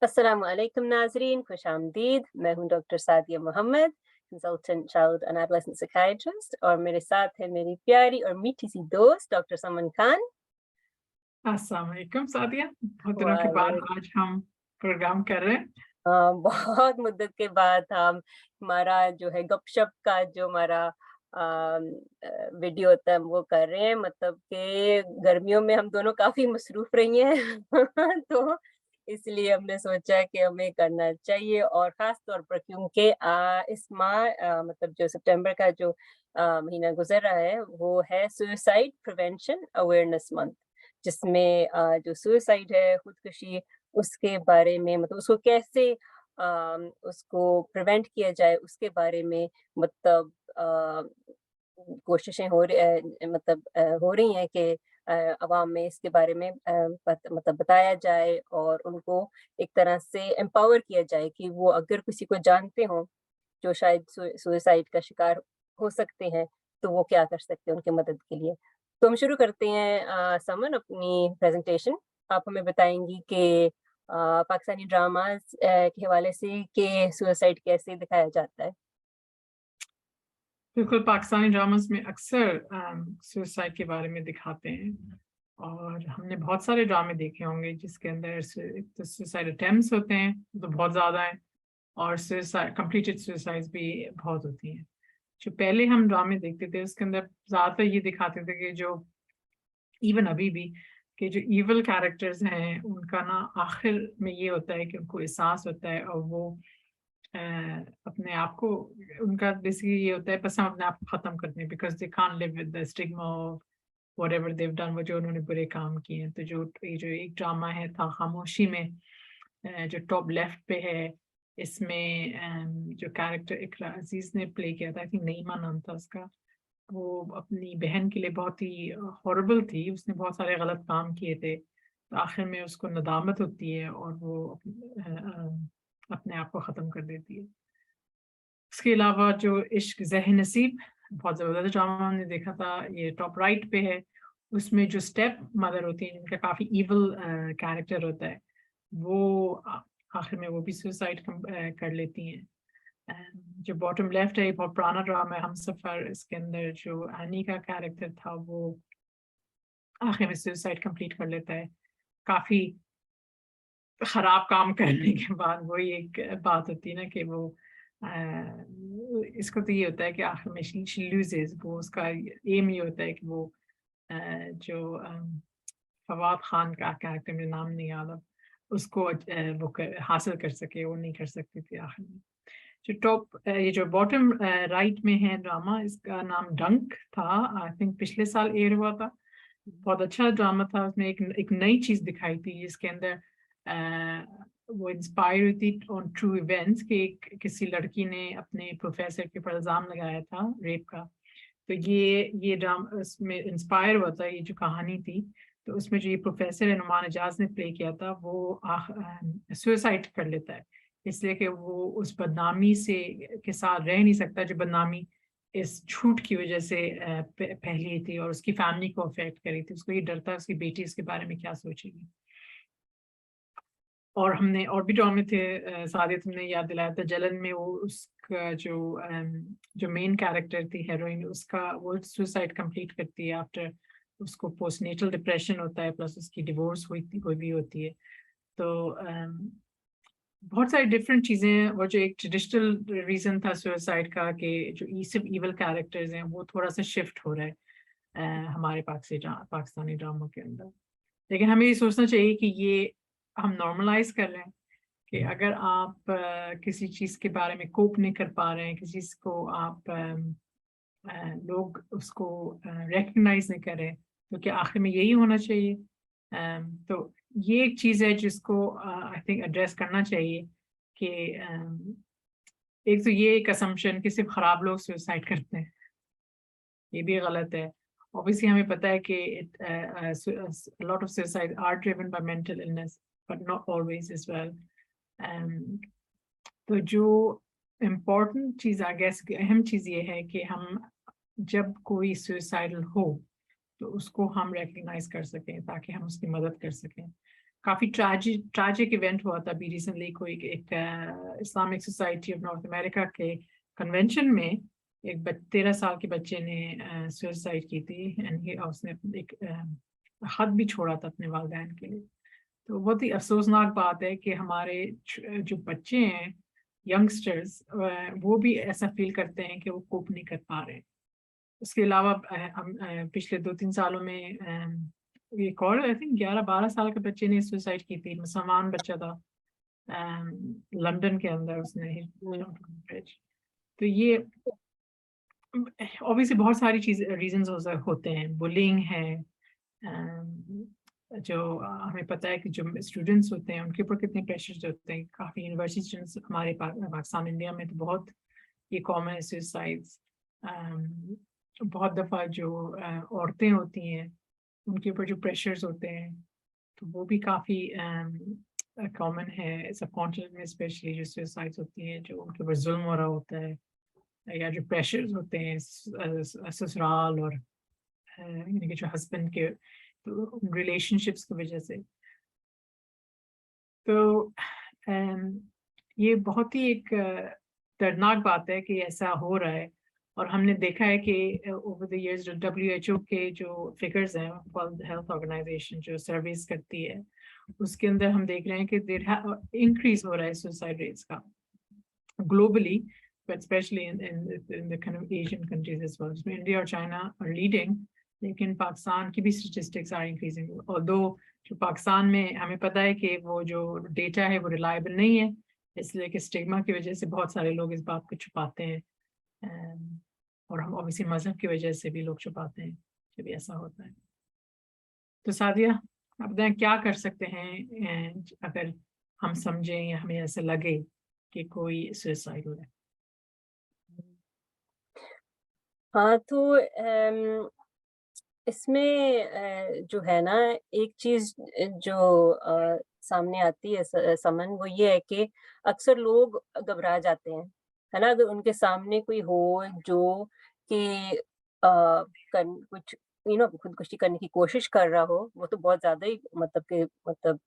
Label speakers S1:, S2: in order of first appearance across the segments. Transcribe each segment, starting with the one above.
S1: अस्सलाम वालेकुम नाज़रीन, खुश आमदीद। मैं हूँ doctor Sadia Mohammad, consultant child and adolescent psychiatrist, और मेरे साथ है मेरी प्यारी और मीठी सी दोस्त डॉक्टर समन खान।
S2: अस्सलाम वालेकुम सादिया, बहुत दिनों के बाद
S1: वालेकुम।
S2: आज हम प्रोग्राम कर रहे हैं।
S1: बहुत मुद्दत के बाद हम हमारा जो है गपशप का जो हमारा वीडियो होता है हम वो कर रहे हैं, मतलब कि गर्मियों में हम दोनों काफ़ी मसरूफ़ रही हैं। तो इसलिए हमने सोचा कि हमें करना चाहिए, और ख़ास तौर पर क्योंकि इस माह मतलब जो सितंबर का जो महीना गुज़र रहा है वो है सुसाइड प्रिवेंशन अवेयरनेस मंथ, जिसमें जो सुसाइड है, खुदकुशी, उसके बारे में, मतलब उसको कैसे उसको प्रिवेंट किया जाए उसके बारे में, मतलब कोशिशें मतलब हो रही हैं कि अवाम में इसके बारे में मतलब बताया जाए, और उनको एक तरह से एम्पावर किया जाए कि वो अगर किसी को जानते हों जो शायद सुसाइड का शिकार हो सकते हैं, तो वो क्या कर सकते हैं उनकी मदद के लिए। तो हम शुरू करते हैं समन अपनी प्रेज़ेंटेशन। आप हमें बताएँगी कि पाकिस्तानी ड्रामाज़ के हवाले से कि सुसाइड कैसे दिखाया जाता है?
S2: बिल्कुल, पाकिस्तानी ड्रामास में अक्सर सुसाइड के बारे में दिखाते हैं और हमने बहुत सारे ड्रामे देखे होंगे जिसके अंदर तो सुसाइड अटेम्प्ट्स होते हैं, तो बहुत ज़्यादा हैं, और सुसाइड कंप्लीटेड सुसाइड्स भी बहुत होती हैं। जो पहले हम ड्रामे देखते थे उसके अंदर ज़्यादातर ये दिखाते थे कि जो इवन अभी भी कि जो इविल कैरेक्टर्स हैं उनका ना आखिर में ये होता है कि उनको एहसास होता है और वो अ, अपने आप को, उनका बेसिकली ये होता है बस हम अपने आप को खत्म करते हैं because they can't live with the stigma of whatever they have done, वो जो उन्होंने बुरे काम किए हैं। तो जो ये जो एक ड्रामा है था खामोशी में, जो टॉप लेफ्ट पे है, इसमें जो कैरेक्टर इकरा अजीज ने प्ले किया था, आई थिंक नईमा नाम था उसका, वो अपनी बहन के लिए बहुत ही हॉरिबल थी, उसने बहुत सारे गलत काम किए थे, तो आखिर में उसको नदामत होती है और वो अपने आप को ख़त्म कर देती है। उसके अलावा जो इश्क ज़ह नसीब, बहुत ज़बरदस्त ड्रामा हमने देखा था, ये टॉप राइट पे है। उसमें जो स्टेप मदर होती हैं जिनका काफ़ी इविल कैरेक्टर होता है, वो आखिर में वो भी सुसाइड कर लेती हैं। जो बॉटम लेफ्ट है ये बहुत पुराना ड्रामा है, हमसफर, इसके अंदर जो एनी का कैरेक्टर था वो आखिर में सुसाइड कंप्लीट कर लेता है। काफ़ी खराब काम करने के बाद वही एक बात होती है ना कि वो इसको तो ये होता है कि आखिर में शी लूजेस, वो उसका एम ये होता है कि वो जो फवाद खान का कैरेक्टर, मेरा नाम नहीं याद अब, उसको वो हासिल कर सके, वो नहीं कर सकती थी आखिर में। जो टॉप ये जो बॉटम राइट में है ड्रामा, इसका नाम डंक था, आई थिंक पिछले साल एयर हुआ था। बहुत अच्छा ड्रामा था, उसमें एक नई चीज़ दिखाई थी जिसके अंदर वो इंस्पायर हुई थी ऑन ट्रू इवेंट्स कि किसी लड़की ने अपने प्रोफेसर के ऊपर इल्ज़ाम लगाया था रेप का। तो ये ड्रामा उसमें इंस्पायर हुआ था, ये जो कहानी थी। तो उसमें जो ये प्रोफेसर है नुमान एजाज ने प्ले किया था, वो सुसाइड कर लेता है, इसलिए कि वो उस बदनामी से के साथ रह नहीं सकता जो बदनामी इस झूठ की वजह से फैली थी और उसकी फैमिली को अफेक्ट करी थी। उसको ये डर था उसकी बेटी इसके बारे में क्या सोचेगी। और हमने और भी ड्रामे थे, सादिया तुमने याद दिलाया था, जलन में वो उसका जो मेन कैरेक्टर थी हीरोइन, उसका वो सुसाइड कंप्लीट करती है आफ्टर उसको पोस्टनेटल डिप्रेशन होता है, प्लस उसकी डिवोर्स हुई भी होती है। तो बहुत सारी डिफरेंट चीज़ें हैं, और जो एक ट्रेडिशनल रीज़न था सुसाइड का कि जो सिर्फ इवल कैरेक्टर्स हैं वो थोड़ा सा शिफ्ट हो रहा है हमारे पाकिस्तानी ड्रामा के अंदर। लेकिन हमें ये सोचना चाहिए कि ये हम नॉर्मलाइज कर रहे हैं कि अगर आप किसी चीज़ के बारे में कोप नहीं कर पा रहे हैं, किसी चीज़ को आप लोग उसको रिकग्नाइज नहीं कर रहे, तो क्या आखिर में यही होना चाहिए? तो ये एक चीज़ है जिसको आई थिंक एड्रेस करना चाहिए कि एक तो ये एक असम्पशन कि सिर्फ खराब लोग सुसाइड करते हैं, ये भी गलत है। ऑब्वियसली हमें पता है कि lot of suicide are driven by mental illness, but not always as well. तो जो इम्पोर्टेंट चीज़ आई गेस, अहम चीज़ ये है कि हम जब कोई सुसाइडल हो तो उसको हम रिकग्नाइज कर सकें ताकि हम उसकी मदद कर सकें। काफ़ी ट्रैजिक इवेंट हुआ था अभी रिसेंटली, कोई एक Islamic society of north America के कन्वेंशन में एक 13 साल के बच्चे ने सुसाइड की थी, एंड उसने एक खत भी छोड़ा था अपने वालिदैन के लिए। तो बहुत ही अफसोसनाक बात है कि हमारे जो बच्चे हैं, यंगस्टर्स, वो भी ऐसा फील करते हैं कि वो कोप नहीं कर पा रहे। उसके अलावा हम पिछले 2-3 सालों में एक और आई थिंक 11-12 साल के बच्चे ने सुसाइड की थी, मुसलमान बच्चा था, लंदन के अंदर उसने ही तो ये ऑब्वियसली बहुत सारी चीज रीजंस होते हैं, बुलिंग है, जो हमें पता है कि जो स्टूडेंट्स होते हैं उनके ऊपर कितने प्रेशर्स होते हैं। काफ़ी यूनिवर्सिटी स्टूडेंट्स हमारे पाकिस्तान इंडिया में तो बहुत ये कॉमन है सुसाइड्स। बहुत दफ़ा जो औरतें होती हैं उनके ऊपर जो प्रेशर्स होते हैं तो वो भी काफ़ी कॉमन है सब कॉन्टिनेंट में, स्पेशली जो सुसाइड्स होती हैं जो उनके ऊपर जुल्म हो रहा होता है, या जो प्रेशर्स होते हैं ससुराल और यानी कि जो हस्बैंड के तो रिलेशनशिप्स की वजह से। तो ये बहुत ही एक दर्दनाक बात है कि ऐसा हो रहा है। और हमने देखा है कि ओवर द इयर्स जो WHO के जो फिगर्स हैं, वर्ल्ड हेल्थ ऑर्गेनाइजेशन जो सर्विस करती है, उसके अंदर हम देख रहे हैं कि देर इंक्रीज हो रहा है सुसाइड रेट्स का globally, but especially in the kind of Asian countries as well. So India और China are leading, लेकिन पाकिस्तान की भी statistics are increasing. Although जो पाकिस्तान में हमें पता है कि वो जो डेटा है वो रिलायबल नहीं है, इसलिए कि स्टिग्मा की वजह से बहुत सारे लोग इस बात को छुपाते हैं, और हम ऑब्वियसली मजहब की वजह से भी लोग छुपाते हैं जब ऐसा होता है। तो सादिया, आप बताएं क्या कर सकते हैं अगर हम समझें या हमें ऐसा लगे कि कोई सुसाइड हो रहा है?
S1: हाँ, तो इसमें जो है ना एक चीज़ जो सामने आती है समन, वो ये है कि अक्सर लोग घबरा जाते हैं, है ना? अगर उनके सामने कोई हो जो कि कुछ खुदकुशी करने की कोशिश कर रहा हो, वो तो बहुत ज़्यादा ही मतलब कि मतलब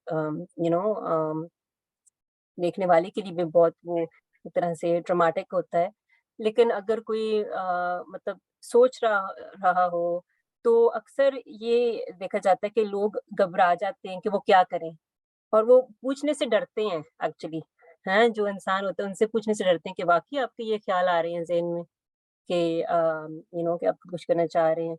S1: देखने वाले के लिए भी बहुत वो एक तरह से ट्रॉमेटिक होता है। लेकिन अगर कोई मतलब सोच रहा हो, तो अक्सर ये देखा जाता है कि लोग घबरा जाते हैं कि वो क्या करें, और वो पूछने से डरते हैं एक्चुअली, हैं? जो इंसान होते हैं उनसे पूछने से डरते हैं कि वाक़ई आपके ये ख़्याल आ रहे हैं ज़हन में कि कि आप कुछ करना चाह रहे हैं,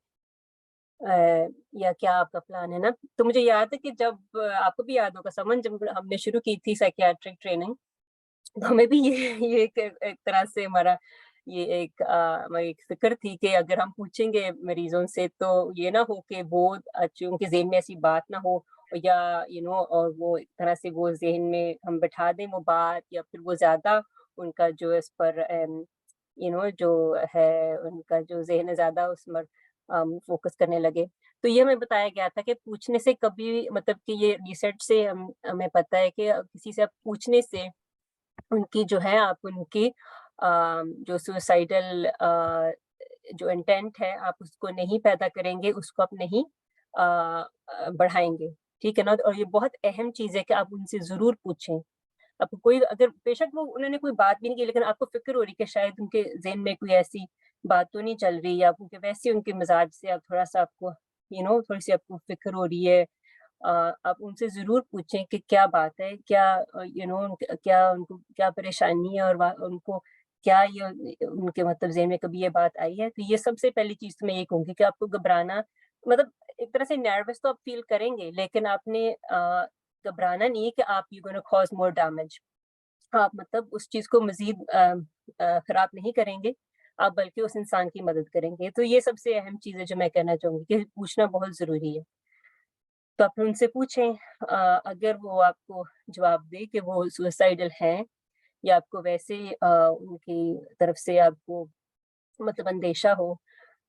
S1: या क्या आपका प्लान है ना? तो मुझे याद है कि जब आपको भी याद होगा समन, जब हमने शुरू की थी साइकियाट्रिक ट्रेनिंग, तो हमें भी ये एक एक तरह से हमारा ये एक हमारी एक फ़िक्र थी कि अगर हम पूछेंगे मरीज़ों से तो ये ना हो कि वो उनके ज़हन में ऐसी बात ना हो, या और वो एक तरह से वो ज़हन में हम बिठा दें वो बात, या फिर वो ज़्यादा उनका जो इस पर जो है उनका जो ज़हन है ज़्यादा उस पर फ़ोकस करने लगे। तो ये हमें बताया गया था कि पूछने से कभी मतलब कि ये रिसर्च से हमें पता है कि किसी से आप पूछने से उनकी जो है आप उनकी जो सुसाइडल जो इंटेंट है आप उसको नहीं पैदा करेंगे, उसको आप नहीं बढ़ाएँगे, ठीक है ना? और ये बहुत अहम चीज़ है कि आप उनसे ज़रूर पूछें। आपको कोई अगर बेशक वो उन्होंने कोई बात भी नहीं की, लेकिन आपको फ़िक्र हो रही है कि शायद उनके ज़हन में कोई ऐसी बात तो नहीं चल रही, या क्योंकि वैसे उनके मिज़ाज से आप थोड़ा-सा आपको थोड़ी-सी आपको फ़िक्र हो रही है। आप उनसे ज़रूर पूछें कि क्या बात है? क्या क्या उनको क्या परेशानी है, और उनको क्या ये उनके मतलब ज़हन में कभी ये बात आई है? तो ये सबसे पहली चीज़ तो मैं ये कहूँगी कि आपको घबराना मतलब एक तरह से नर्वस तो आप फ़ील करेंगे, लेकिन आपने घबराना नहीं है कि आप you gonna cause more damage. आप मतलब उस चीज़ को मज़ीद खराब नहीं करेंगे, आप बल्कि उस इंसान की मदद करेंगे। तो ये सबसे अहम चीज़ है जो मैं कहना चाहूँगी कि पूछना बहुत ज़रूरी है। तो आप उनसे पूछें, अगर वो आपको जवाब दें कि वो सुइसाइडल हैं, या आपको वैसे उनकी तरफ से आपको मतलब अंदेशा हो,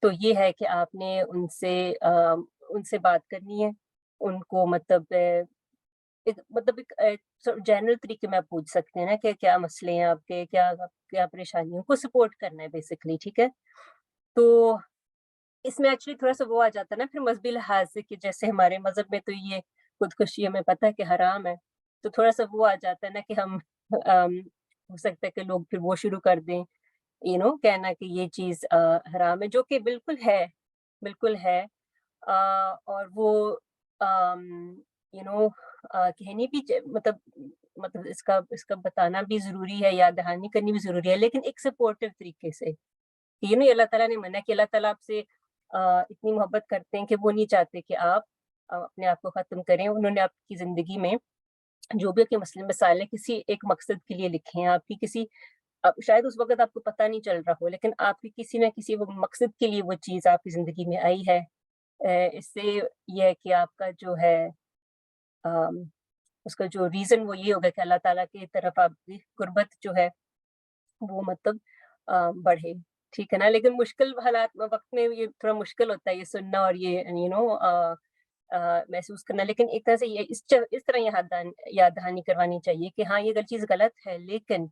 S1: तो ये है कि आपने उनसे बात करनी है। उनको मतलब एक जनरल तरीके में आप पूछ सकते हैं ना कि क्या मसले हैं आपके, क्या क्या परेशानी है, उनको सपोर्ट करना है बेसिकली, ठीक है? तो इसमें एक्चुअली थोड़ा-सा वो आ जाता है ना फिर मज़हबी लिहाज़ से कि जैसे हमारे मज़हब में तो ये खुदकुशी हमें पता है कि हराम है, तो थोड़ा-सा वो आ जाता है ना कि हम हो सकता है कि लोग फिर वो शुरू कर दें, कहना कि ये चीज़ हराम है, जो कि बिल्कुल है। और वो कहनी भी मतलब इसका बताना भी ज़रूरी है, याद दहानी करनी भी ज़रूरी है, लेकिन एक सपोर्टिव तरीके से। ये अल्लाह ताला ने मना किया, अल्लाह ताला आपसे इतनी मोहब्बत करते हैं कि वो नहीं चाहते कि आप अपने आप को ख़त्म करें। उन्होंने आपकी ज़िंदगी में जो भी आपके मसले मसाइल हैं, किसी एक मकसद के लिए लिखे हैं। आपकी किसी शायद उस वक़्त आपको पता नहीं चल रहा हो, लेकिन आपकी किसी न किसी वो मकसद के लिए वो चीज़ आपकी ज़िंदगी में आई है। इससे ये है कि आपका जो है अम, उसका जो रीज़न वो ये होगा कि अल्लाह ताला की तरफ आपकी कुर्बत जो है वो बढ़े, ठीक है ना? लेकिन मुश्किल हालात वक़्त में ये थोड़ा मुश्किल होता है ये सुनना और ये महसूस करना, लेकिन एक तरह से ये इस तरह याद दहानी करवानी चाहिए कि हाँ, ये चीज़ गलत है, लेकिन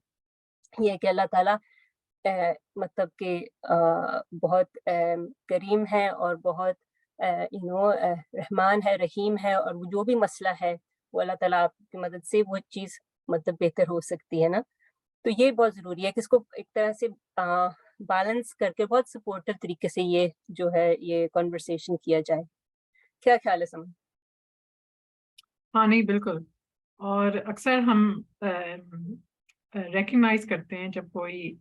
S1: ये है कि अल्लाह ताला मतलब कि बहुत करीम है और बहुत रहमान है, रहीम है, और वो जो भी मसला है, वो अल्लाह ताला आपकी मदद से वो चीज़ मतलब बेहतर हो सकती है ना? तो ये बहुत ज़रूरी है कि इसको एक तरह से बैलेंस करके बहुत सपोर्टिव तरीके से ये जो है ये कन्वर्सेशन किया जाए। क्या ख़्याल है समा?
S2: हाँ, नहीं बिल्कुल। और अक्सर हम रिकग्नाइज़ करते हैं जब कोई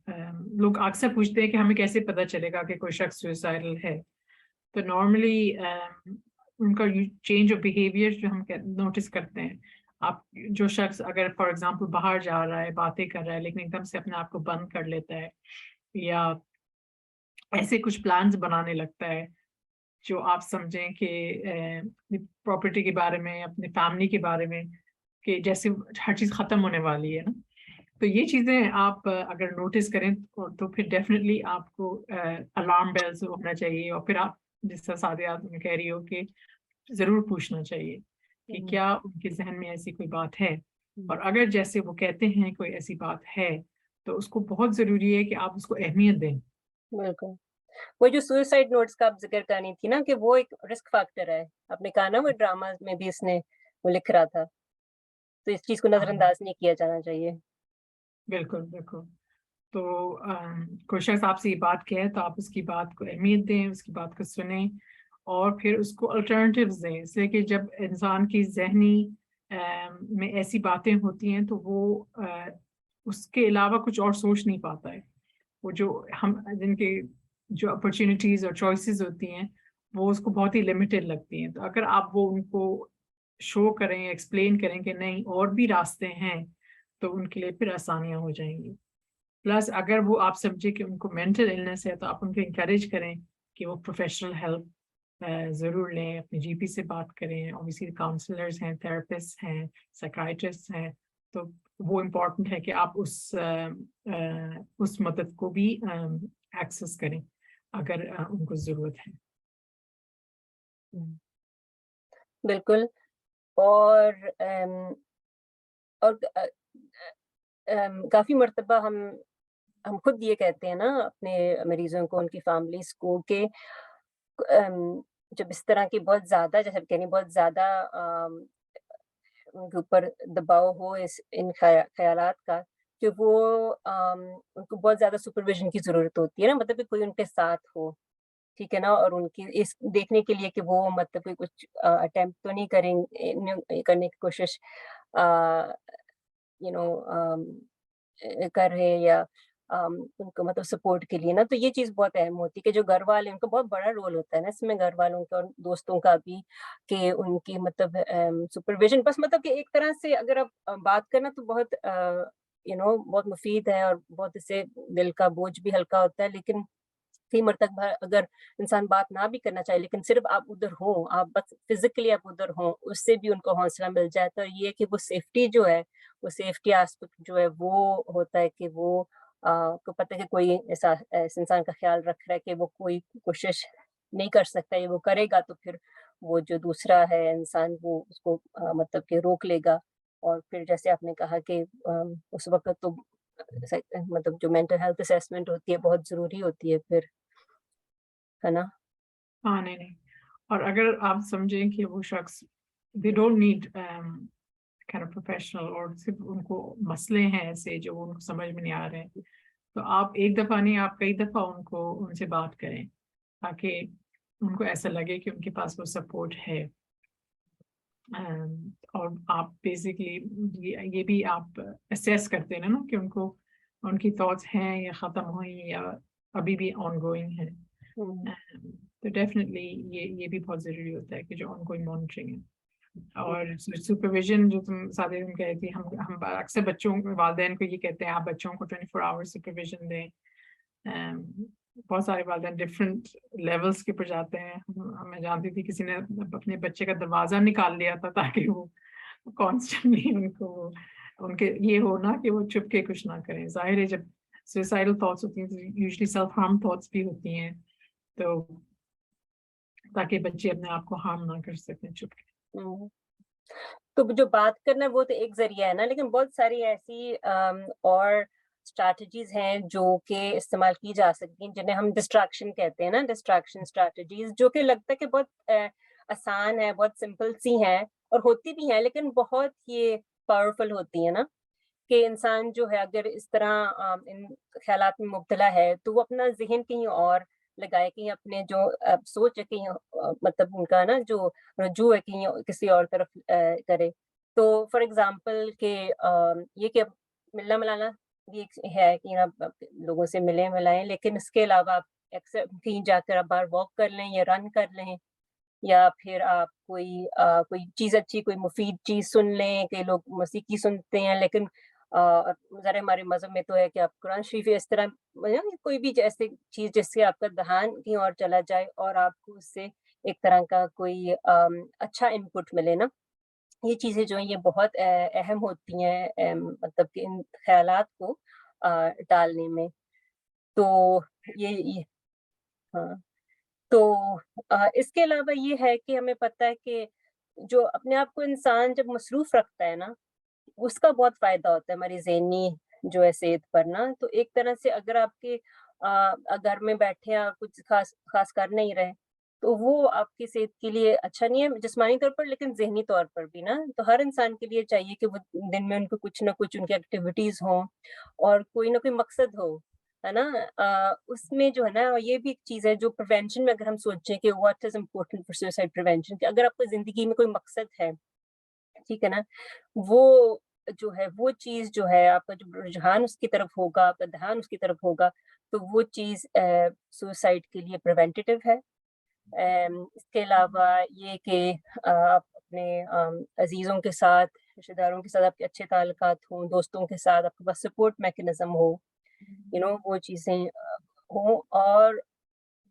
S2: लोग अक्सर पूछते हैं कि हमें कैसे पता चलेगा कि कोई शख्स सुसाइडल है। तो नॉर्मली उनका चेंज ऑफ बिहेवियर जो हम नोटिस करते हैं, आप जो शख्स अगर फॉर एग्जांपल बाहर जा रहा है, बातें कर रहा है, लेकिन एकदम से अपने आप को बंद कर लेता है, या ऐसे कुछ प्लान्स बनाने लगता है जो आप समझें कि अपनी प्रॉपर्टी के बारे में, अपनी फैमिली के बारे में, कि जैसे हर चीज़ ख़त्म होने वाली है ना। तो ये चीज़ें आप अगर नोटिस करें तो फिर डेफ़िनिटली आपको अलार्म बेल्स होना चाहिए, और फिर आप जिस तरह सादिया तुम कह रही हो कि ज़रूर पूछना चाहिए कि
S1: हुँ,
S2: क्या उनके ज़हन में ऐसी कोई बात है?
S1: हुँ,
S2: और अगर जैसे वो कहते हैं कोई ऐसी बात है, तो उसको बहुत ज़रूरी है कि आप उसको अहमियत दें।
S1: बिल्कुल। वो जो सुसाइड नोट्स का आप ज़िक्र कर रही थी ना कि वो एक रिस्क फैक्टर है। आपने कहा ना वो ड्रामा में भी इसने वो लिख रहा था, तो इस चीज़ को
S2: हाँ, हाँ,
S1: नज़रअंदाज नहीं किया जाना चाहिए।
S2: बिल्कुल, बिल्कुल। तो कोई शख्स आपसे ये बात कहे तो आप उसकी बात को अहमियत दें, उसकी बात को सुनें, और फिर उसको अल्टरनेटिव्स दें। इसलिए कि जब इंसान की ज़हनी में ऐसी बातें होती हैं तो वो उसके अलावा कुछ और सोच नहीं पाता है। वो जो हम जिनके जो अपॉर्च्युनिटीज़ और चॉइसेस होती हैं, वो उसको बहुत ही लिमिटेड लगती हैं। तो अगर आप वो उनको शो करें, एक्सप्लेन करें कि नहीं और भी रास्ते हैं, तो उनके लिए फिर आसानियाँ हो जाएँगी। प्लस अगर वो आप समझे कि उनको मेंटल इलनेस है, तो आप उनको एनकरेज करें कि वो प्रोफेशनल हेल्प ज़रूर लें, अपने जीपी से बात करें। ऑब्वियसली काउंसलर्स हैं, थेरेपिस्ट हैं, साइकियाट्रिस्ट हैं, तो वो इम्पोर्टेंट है कि आप उस मदद को भी एक्सेस करें अगर उनको ज़रूरत है।
S1: हुँ, बिल्कुल। और और काफ़ी मर्तबा हम खुद ये कहते हैं ना अपने मरीज़ों को, उनकी फैमिलीज़ को कि जब इस तरह की बहुत ज़्यादा जैसे आप कह रही हैं बहुत ज़्यादा उनके ऊपर दबाव हो इन ख़यालात का कि वो उनको बहुत ज़्यादा सुपरविज़न की ज़रूरत होती है ना, मतलब कि कोई उनके साथ हो, ठीक है ना? और उनकी इस देखने के लिए कि वो मतलब कि कुछ अटेम्प्ट तो नहीं करने की कोशिश अ, यू नो कर रहे हैं या उनको मतलब सपोर्ट के लिए ना, तो ये चीज़ बहुत अहम होती है कि जो घर वाले उनका बहुत बड़ा रोल होता है ना इसमें, घर वालों का और दोस्तों का भी, कि उनकी मतलब सुपरविज़न बस मतलब कि एक तरह से अगर आप बात करें ना तो बहुत बहुत मुफ़ीद है और बहुत इससे दिल का बोझ भी हल्का होता है, लेकिन कई मरतबा अगर इंसान बात ना भी करना चाहे लेकिन सिर्फ़ आप उधर हों, आप बस फ़िज़िकली आप उधर हों, उससे भी उनको हौसला मिल जाता है। और ये है कि वो सेफ्टी जो है, वो सेफ्टी एस्पेक्ट जो है वो होता है कि वो को पता है कि कोई ऐसा इस इंसान का ख़्याल रख रहा है कि वो कोई कोशिश नहीं कर सकता, या वो करेगा तो फिर वो जो दूसरा है इंसान वो उसको मतलब कि रोक लेगा। और फिर जैसे आपने कहा कि उस वक़्त तो मतलब जो मेंटल हेल्थ असेसमेंट होती है बहुत ज़रूरी होती है फिर, है ना?
S2: हाँ, नहीं, नहीं। और अगर आप समझें कि वो शख्स they don't need kind of professional, और सिर्फ उनको मसले हैं ऐसे जो उनको समझ में नहीं आ रहे हैं, तो आप एक दफ़ा नहीं, आप कई दफ़ा उनसे बात करें ताकि उनको ऐसा लगे कि उनके पास वो सपोर्ट है। और आप बेसिकली ये भी आप असेस करते हैं ना कि उनकी थॉट्स हैं या ख़त्म हुई या अभी भी ऑनगोइंग है। तो डेफिनेटली ये भी बहुत ज़रूरी होता है कि जो ऑनगोइंग मॉनिटरिंग है। और सुपरविजन जो तुम कह रही थी, हम अक्सर बच्चों वालिदैन को ये कहते हैं आप बच्चों को 24 आवर्स सुपरविजन दें। बहुत सारे वालिदैन डिफरेंट लेवल्स के पर जाते हैं। मैं जानती थी किसी ने अपने बच्चे का दरवाज़ा निकाल लिया था ताकि वो कॉन्स्टेंटली उनके ये हो ना कि वो चुप के कुछ ना करें। जाहिर है जब सुसाइडल थॉट्स होती हैं तो यूजुअली सेल्फ हार्म थॉट्स भी होती हैं, तो ताकि बच्चे अपने आप को हार्म ना कर सकें चुप के।
S1: तो जो बात करना है वो तो एक ज़रिया है ना, लेकिन बहुत सारी ऐसी और स्ट्रैटेजीज़ हैं जो कि इस्तेमाल की जा सकती हैं, जिन्हें हम डिस्ट्रैक्शन कहते हैं ना, डिस्ट्रैक्शन स्ट्रैटेजीज़, जो कि लगता है कि बहुत आसान है, बहुत सिंपल सी हैं और होती भी हैं, लेकिन बहुत ये पावरफुल होती हैं ना, कि इंसान जो है अगर इस तरह इन ख़्यालात में मुब्तला है, तो वो अपना ज़हन कहीं और लगाए, कहीं अपने जो सोच है कहीं मतलब उनका ना जो रुजू है कहीं किसी और तरफ करे। तो फॉर एग्ज़ाम्पल कि ये कि अब मिलना-मिलाना भी एक है कि आप लोगों से मिलें-मिलाएँ, लेकिन इसके अलावा आप अक्सर कहीं जाकर आप बाहर वॉक कर लें या रन कर लें, या फिर आप कोई चीज़ अच्छी, कोई मुफ़ीद चीज़ सुन लें, कई लोग मौसीकी सुनते हैं, लेकिन ज़रा हमारे मज़हब में तो है कि आप कुरान शरीफ या इस तरह कोई भी ऐसी चीज़ जिससे आपका ध्यान कहीं और चला जाए और आपको उससे एक तरह का कोई अच्छा इनपुट मिले ना। ये चीज़ें जो हैं ये बहुत अहम होती हैं मतलब कि इन ख़्यालात को टालने में। तो ये हाँ। तो इसके अलावा ये है कि हमें पता है कि जो अपने आप को इंसान जब मसरूफ़ रखता है ना, उसका बहुत फ़ायदा होता है हमारी ज़हनी जो है सेहत पर ना। तो एक तरह से अगर आपके घर में बैठे हैं और कुछ ख़ास कर नहीं रहे, तो वो आपकी सेहत के लिए अच्छा नहीं है जिस्मानी तौर पर, लेकिन ज़हनी तौर पर भी ना। तो हर इंसान के लिए चाहिए कि वो दिन में उनको कुछ न कुछ उनकी एक्टिविटीज़ हों और कोई न कोई मकसद हो, है ना? उसमें जो है ना ये भी एक चीज़ है जो प्रिवेंशन में अगर हम सोचें कि what is important for suicide prevention, कि अगर आपको ज़िंदगी में कोई मकसद है, ठीक है ना? वो जो है वो चीज़ जो है आपका जो रुझान उसकी तरफ होगा, आपका ध्यान उसकी तरफ होगा, तो वो चीज़ सुसाइड के लिए प्रिवेंटिव है। इसके अलावा ये कि आप अपने अज़ीज़ों के साथ, रिश्तेदारों के साथ आपके अच्छे ताल्लुकात हों, दोस्तों के साथ आपके पास सपोर्ट मैकेनिज़्म हो, वो चीज़ें हों। और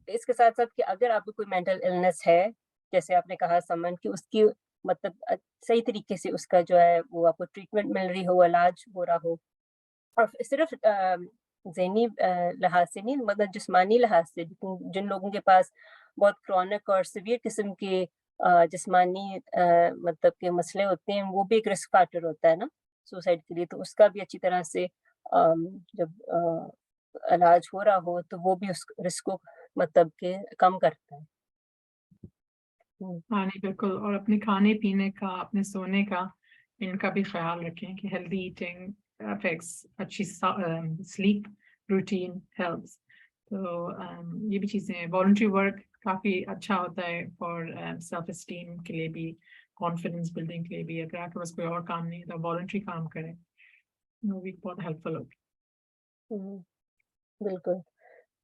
S1: इसके साथ-साथ कि अगर आपको कोई मेंटल इलनेस है, जैसे आपने कहा समन कि उसकी मतलब सही तरीके से उसका जो है वो आपको ट्रीटमेंट मिल रही हो, इलाज हो रहा हो। और सिर्फ़ ज़हनी लिहाज़ से नहीं, मतलब जिस्मानी लिहाज़ से भी जिन लोगों के पास बहुत क्रॉनिक और सीवियर किस्म के जिस्मानी मतलब के मसले होते हैं, वो भी एक रिस्क फैक्टर होता है ना सुसाइड के लिए। तो उसका भी अच्छी तरह से जब इलाज हो रहा हो, तो वो भी उस रिस्क को मतलब के कम करता है। हुँ,
S2: हाँ नहीं बिल्कुल, और अपने खाने पीने का, अपने सोने का, इनका भी ख्याल रखें कि हेल्दी ईटिंग अफेक्ट्स अच्छी स्लीप रूटीन हेल्प्स। तो ये भी चीज़ें, वॉलंटरी वर्क काफ़ी अच्छा होता है फॉर सेल्फ एस्टीम के लिए भी, कॉन्फिडेंस बिल्डिंग के लिए भी। अगर आपके पास कोई और काम नहीं है तो वॉलंटरी काम करें, वो भी बहुत हेल्पफुल होता
S1: हुँ, बिल्कुल,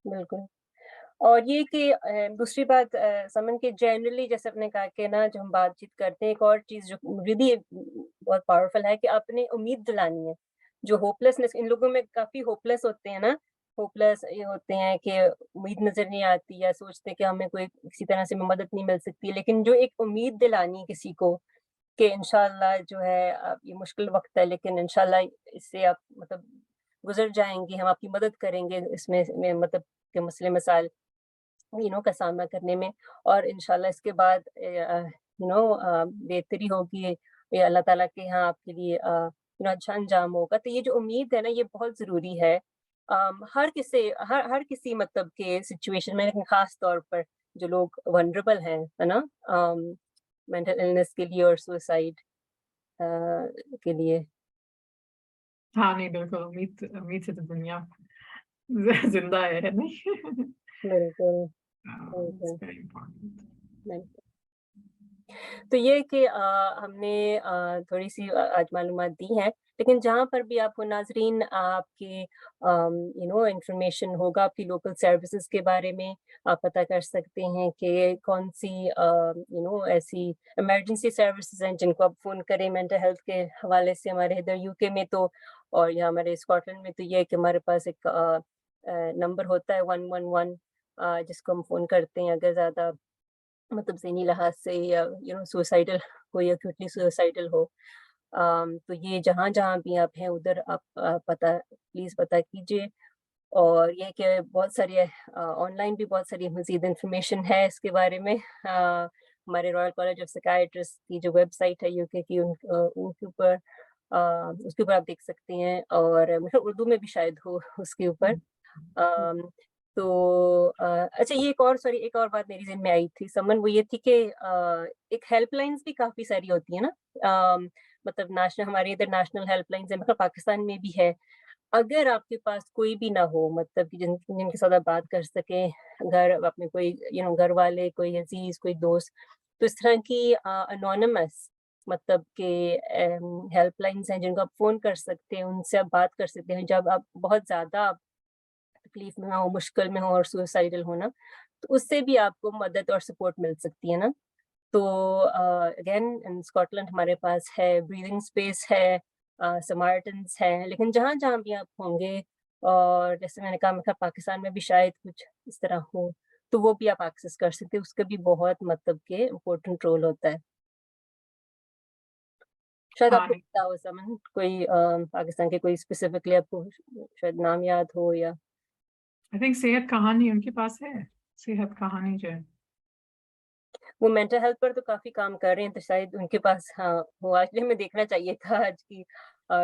S1: बिल्कुल। और ये कि दूसरी बात समन कि जनरली जैसे आपने कहा कि ना जब हम बातचीत करते हैं, एक और चीज़ जो रियली बहुत पावरफुल है कि आपने उम्मीद दिलानी है। जो होपलेसनेस इन लोगों में काफ़ी होपलेस होते हैं ना, होपलेस ये होते हैं कि उम्मीद नज़र नहीं आती या सोचते हैं कि हमें कोई किसी तरह से मदद नहीं मिल सकती। लेकिन जो एक उम्मीद दिलानी किसी को कि इंशाअल्लाह जो है ये मुश्किल वक़्त है, लेकिन इंशाअल्लाह इससे आप मतलब गुज़र जाएँगे, हम आपकी मदद करेंगे इसमें में मतलब के मसले मसाइल का सामना करने में, और इंशाल्लाह इसके बाद बेहतरी होगी, ये अल्लाह ताला के यहाँ आपके लिए अच्छा अंजाम होगा। तो ये जो उम्मीद है ना ये बहुत ज़रूरी है। हर किसी मतलब के सिचुएशन में, लेकिन ख़ास तौर पर जो लोग वल्नरेबल हैं, है ना? मेंटल इलनेस के लिए और सुसाइड के लिए।
S2: हाँ, नहीं बिल्कुल, उम्मीद से तो दुनिया ज़िंदा है नहीं?
S1: बिल्कुल,
S2: इट्स
S1: बिल्कुल,
S2: वेरी इम्पोर्टेंट।
S1: बिल्कुल। तो ये कि हमने थोड़ी-सी आज मालूमात दी हैं, लेकिन जहाँ पर भी आपको नाज़रीन आपके इन्फॉर्मेशन होगा आपकी लोकल सर्विसेज़ के बारे में, आप पता कर सकते हैं कि कौन-सी ऐसी इमरजेंसी सर्विसेज़ हैं जिनको आप फ़ोन करें मेंटल हेल्थ के हवाले से। हमारे इधर यूके में तो और यहाँ हमारे स्कॉटलैंड में तो ये है कि हमारे पास एक नंबर होता है 111 जिसको हम फ़ोन करते हैं अगर ज़्यादा मतलब ज़हनी लिहाज से या सुसाइडल कोई एक्यूटली सुसाइडल हो। तो ये जहाँ-जहाँ भी आप हैं उधर आप पता प्लीज़ पता कीजिए और ये कि बहुत सारी ऑनलाइन भी बहुत सारी मज़ीद इन्फॉर्मेशन है इसके बारे में। हमारे रॉयल कॉलेज ऑफ साइकियाट्रिस्ट की जो वेबसाइट है यूके की उनके ऊपर उसके ऊपर आप देख सकती हैं और मतलब उर्दू में भी शायद हो उसके ऊपर। अम, तो अच्छा ये एक और बात मेरी ज़हन में आई थी समन वो ये थी कि एक हेल्पलाइन्स भी काफ़ी सारी होती है ना मतलब नेशनल हमारे इधर नेशनल हेल्पलाइन्स है मतलब पाकिस्तान में भी है। अगर आपके पास कोई भी ना हो मतलब कि जिनके साथ आप बात कर सकें, घर अपने कोई घर वाले, कोई अज़ीज़, कोई दोस्त, तो इस तरह की एनोनिमस मतलब कि हेल्पलाइन्स हैं जिनको आप फ़ोन कर सकते हैं, उनसे आप बात कर सकते हैं जब आप बहुत ज़्यादा तकलीफ में हो, मुश्किल में हो और सुसाइडल हो ना, तो उससे भी आपको मदद और सपोर्ट मिल सकती है ना। तो अगेन इन स्कॉटलैंड हमारे पास है, ब्रीथिंग स्पेस है, समार्टन्स है, लेकिन जहाँ-जहाँ भी आप होंगे और जैसे मैंने कहा मैं कहा पाकिस्तान में भी शायद कुछ इस तरह हो, तो वो भी आप एक्सेस कर सकते हैं, उसका भी बहुत मतलब के इम्पोर्टेंट रोल होता है। शायद
S2: हाँ,
S1: आपको पता हो समन कोई पाकिस्तान के कोई स्पेसिफिकली आपको शायद नाम याद हो या
S2: आई थिंक सेहत कहानी उनके पास है, सेहत कहानी जो है।
S1: वो मेंटल हेल्थ पर तो काफ़ी काम कर रहे हैं, तो शायद उनके पास हाँ, वो एक्चुअली हमें देखना चाहिए था आज की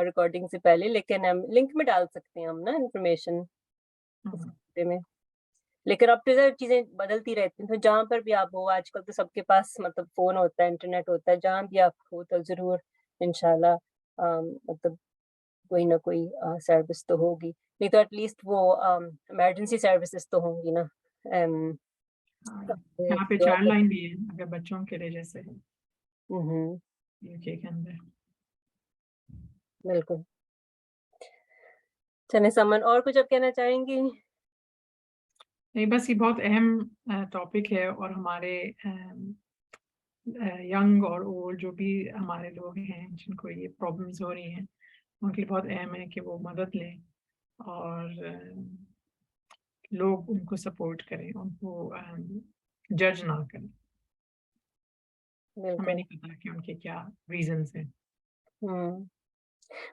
S1: रिकॉर्डिंग से पहले, लेकिन हम लिंक में डाल सकते हैं हम ना इन्फॉर्मेशन इस
S2: हुँ,
S1: बारे में। लेकिन अब तो ज़रा चीज़ें बदलती रहती हैं, तो जहाँ पर भी आप हो आजकल तो सबके पास मतलब फ़ोन होता है, इंटरनेट होता है, जहाँ भी आप हो तो ज़रूर इंशाल्लाह मतलब कोई ना कोई सर्विस तो होगी। नहीं तो एट लीस्ट वो इमरजेंसी सर्विसेज़ तो होंगी ना। अम,
S2: हाँ,
S1: सबसे
S2: यहाँ पे
S1: दुआ
S2: चाइल्ड
S1: कर
S2: लाइन भी है, अगर बच्चों के लिए जैसे
S1: हुँ, हुँ,
S2: यूके के अंदर।
S1: बिल्कुल। चलिए समन और कुछ आप कहना चाहेंगी?
S2: नहीं बस ये बहुत अहम टॉपिक है और हमारे यंग और ओल्ड जो भी हमारे लोग हैं जिनको ये प्रॉब्लम्स हो रही हैं, उनके लिए बहुत अहम है कि वो मदद लें और लोग उनको सपोर्ट करें, उनको जज ना करें। हमें
S1: बिल्कुल।
S2: नहीं पता कि उनके क्या रीज़न्स हैं।
S1: हुँ।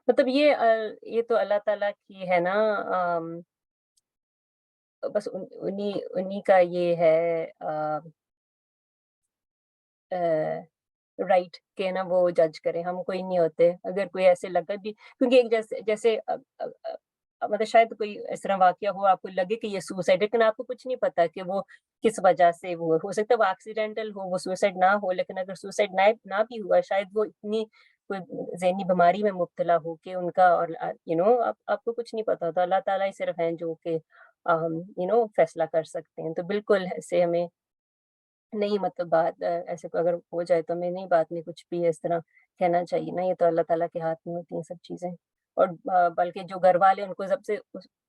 S1: मतलब ये तो अल्लाह ताला की है ना बस उन्हीं उन्हीं का ये है अ, राइट कि ना वो जज करें, हम कोई नहीं होते। अगर कोई ऐसे लगा भी क्योंकि एक जैसे जैसे मतलब शायद कोई इस तरह वाक़या हो, आपको लगे कि ये सुसाइड है, लेकिन आपको कुछ नहीं पता कि वो किस वजह से वो हो सकता है वो एक्सीडेंटल हो, वो सुसाइड ना हो, लेकिन अगर सुसाइड ना ना भी हुआ, शायद वो इतनी कोई ज़हनी बीमारी में मुब्तला हो के उनका और आप आपको कुछ नहीं पता होता। अल्लाह ताला ही सिर्फ़ हैं जो कि फैसला कर सकते हैं। तो बिल्कुल ऐसे हमें नहीं मतलब ऐसे को अगर हो जाए तो हमें नहीं बात में कुछ भी इस तरह कहना चाहिए ना, ये तो अल्लाह ताला के हाथ में होती हैं सब चीज़ें। और बल्कि जो घरवाले उनको सबसे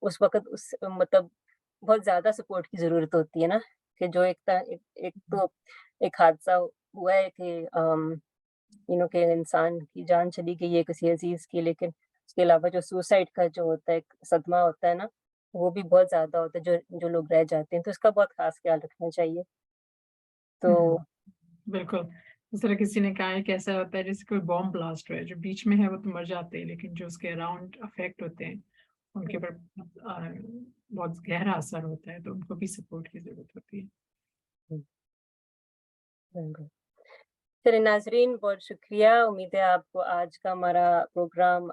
S1: उस वक़्त उस मतलब बहुत ज़्यादा सपोर्ट की ज़रूरत होती है ना, कि जो एक तो एक हादसा हुआ है कि कि इंसान की जान चली गई है किसी अज़ीज़ की, लेकिन उसके अलावा जो सुसाइड का जो होता है एक सदमा होता है ना, वो भी बहुत ज़्यादा होता है जो जो लोग रह जाते हैं, तो इसका बहुत ख़ास ख़्याल रखना चाहिए। तो
S2: हुँ, बिल्कुल। जिस तरह किसी ने कहा है कि ऐसा होता है जैसे कोई बॉम्ब ब्लास्ट हुआ है, जो बीच में है वो तो मर जाते हैं, लेकिन जो उसके अराउंड अफ़ेक्ट होते हैं, उनके ऊपर बहुत गहरा असर होता है, तो उनको भी सपोर्ट की ज़रूरत होती है।
S1: हुँ, बिल्कुल। चलिए नाज़रीन बहुत शुक्रिया, उम्मीद है आपको आज का हमारा प्रोग्राम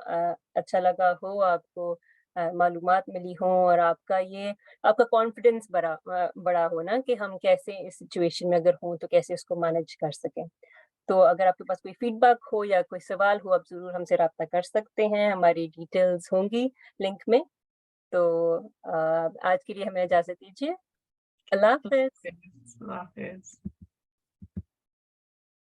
S1: अच्छा लगा हो, आपको मालूमात मिली हों और आपका कॉन्फिडेंस बढ़ा हो ना कि हम कैसे इस सिचुएशन में अगर हों तो कैसे उसको मैनेज कर सकें। तो अगर आपके पास कोई फीडबैक हो या कोई सवाल हो, आप ज़रूर हमसे राब्ता कर सकते हैं, हमारी डिटेल्स होंगी लिंक में। तो आज के लिए हमें इजाज़त दीजिए। अल्लाह हाफ़िज़।
S2: अल्लाह हाफ़िज़।